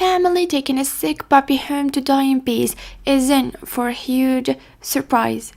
family taking a sick puppy home to die in peace is in for a huge surprise.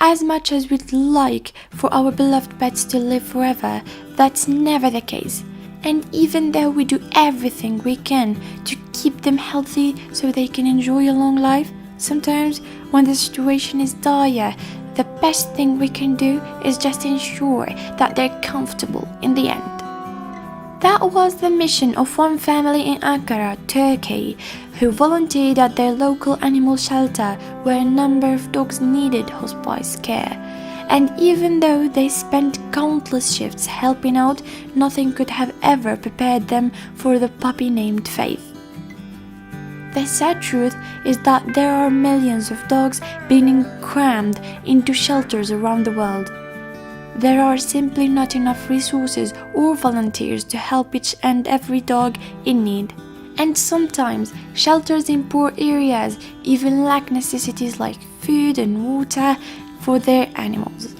As much as we'd like for our beloved pets to live forever, that's never the case. And even though we do everything we can to keep them healthy so they can enjoy a long life, sometimes when the situation is dire, the best thing we can do is just ensure that they're comfortable in the end. That was the mission of one family in Ankara, Turkey, who volunteered at their local animal shelter where a number of dogs needed hospice care. And even though they spent countless shifts helping out, nothing could have ever prepared them for the puppy named Faith. The sad truth is that there are millions of dogs being crammed into shelters around the world. There are simply not enough resources or volunteers to help each and every dog in need. And sometimes shelters in poor areas even lack necessities like food and water for their animals.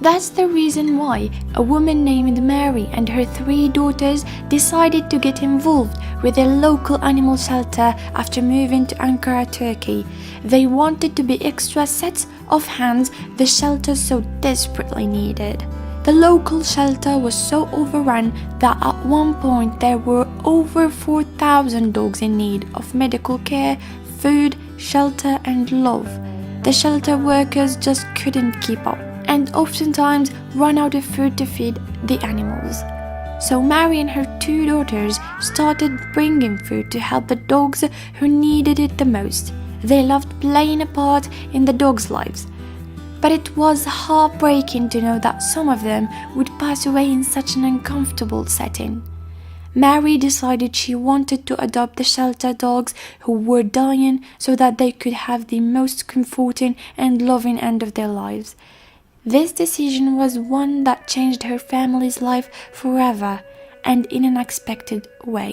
That's the reason why a woman named Mary and her 3 daughters decided to get involved with a local animal shelter after moving to Ankara, Turkey. They wanted to be extra sets of hands the shelter so desperately needed. The local shelter was so overrun that at one point there were over 4,000 dogs in need of medical care, food, shelter and love. The shelter workers just couldn't keep up and oftentimes run out of food to feed the animals. So Mary and her 2 daughters started bringing food to help the dogs who needed it the most. They loved playing a part in the dogs' lives. But it was heartbreaking to know that some of them would pass away in such an uncomfortable setting. Mary decided she wanted to adopt the shelter dogs who were dying so that they could have the most comforting and loving end of their lives. This decision was one that changed her family's life forever and in an unexpected way.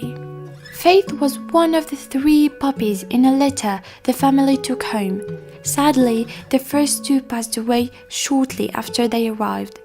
Faith was one of the 3 puppies in a litter the family took home. Sadly, the first 2 passed away shortly after they arrived.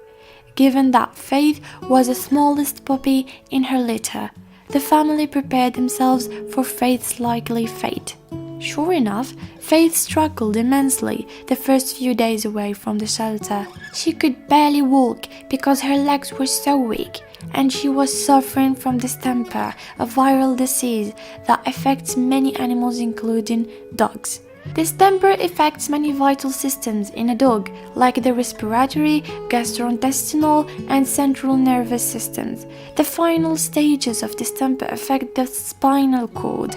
Given that Faith was the smallest puppy in her litter, the family prepared themselves for Faith's likely fate. Sure enough, Faith struggled immensely the first few days away from the shelter. She could barely walk because her legs were so weak, and she was suffering from distemper, a viral disease that affects many animals including dogs. Distemper affects many vital systems in a dog, like the respiratory, gastrointestinal, and central nervous systems. The final stages of distemper affect the spinal cord,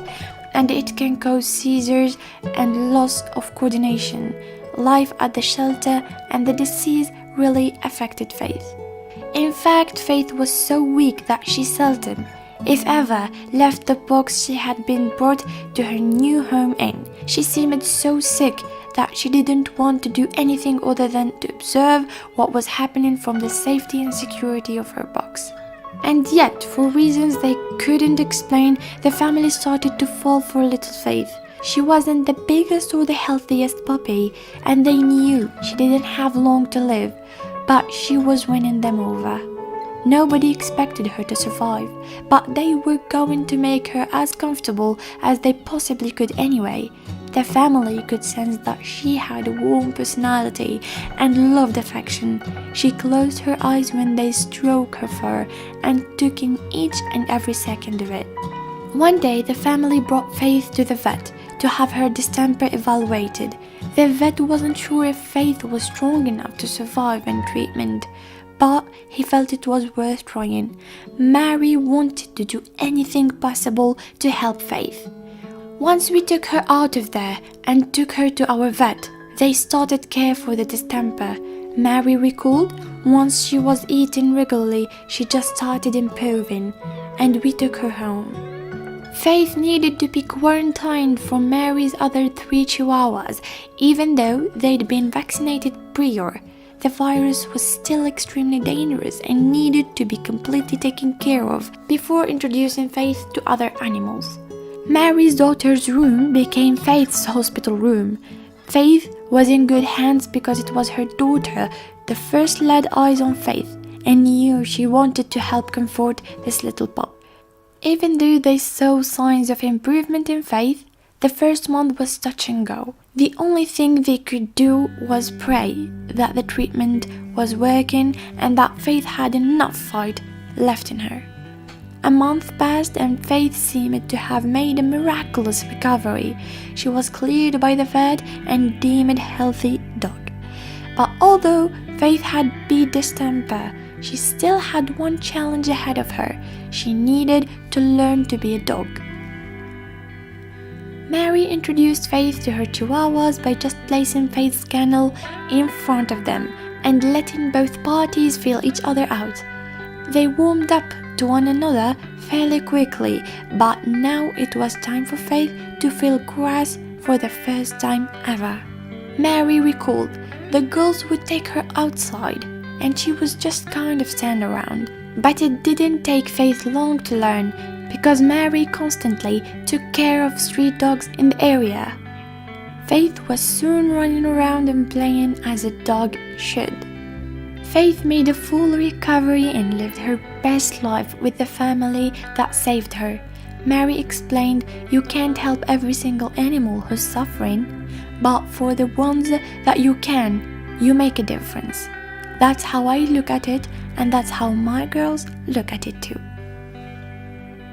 and it can cause seizures and loss of coordination. Life at the shelter and the disease really affected Faith. In fact, Faith was so weak that she seldom, if ever, left the box she had been brought to her new home in. She seemed so sick that she didn't want to do anything other than to observe what was happening from the safety and security of her box. And yet, for reasons they couldn't explain, the family started to fall for little Faith. She wasn't the biggest or the healthiest puppy, and they knew she didn't have long to live, but she was winning them over. Nobody expected her to survive, but they were going to make her as comfortable as they possibly could anyway. The family could sense that she had a warm personality and loved affection. She closed her eyes when they stroked her fur and took in each and every second of it. One day, the family brought Faith to the vet to have her distemper evaluated. The vet wasn't sure if Faith was strong enough to survive in treatment, but he felt it was worth trying. Mary wanted to do anything possible to help Faith. Once we took her out of there and took her to our vet, they started care for the distemper. Mary recalled, once she was eating regularly, she just started improving, and we took her home. Faith needed to be quarantined from Mary's other 3 chihuahuas, even though they'd been vaccinated prior. The virus was still extremely dangerous and needed to be completely taken care of before introducing Faith to other animals. Mary's daughter's room became Faith's hospital room. Faith was in good hands because it was her daughter that first laid eyes on Faith and knew she wanted to help comfort this little pup. Even though they saw signs of improvement in Faith, the first month was touch and go. The only thing they could do was pray that the treatment was working and that Faith had enough fight left in her. A month passed and Faith seemed to have made a miraculous recovery. She was cleared by the vet and deemed a healthy dog. But although Faith had beat distemper, she still had one challenge ahead of her. She needed to learn to be a dog. Mary introduced Faith to her chihuahuas by just placing Faith's kennel in front of them and letting both parties feel each other out. They warmed up to one another fairly quickly, but now it was time for Faith to feel grass for the first time ever. Mary recalled the girls would take her outside and she was just kind of stand around. But it didn't take Faith long to learn because Mary constantly took care of street dogs in the area. Faith was soon running around and playing as a dog should. Faith made a full recovery and lived her best life with the family that saved her. Mary explained, "You can't help every single animal who's suffering, but for the ones that you can, you make a difference." That's how I look at it, and that's how my girls look at it too.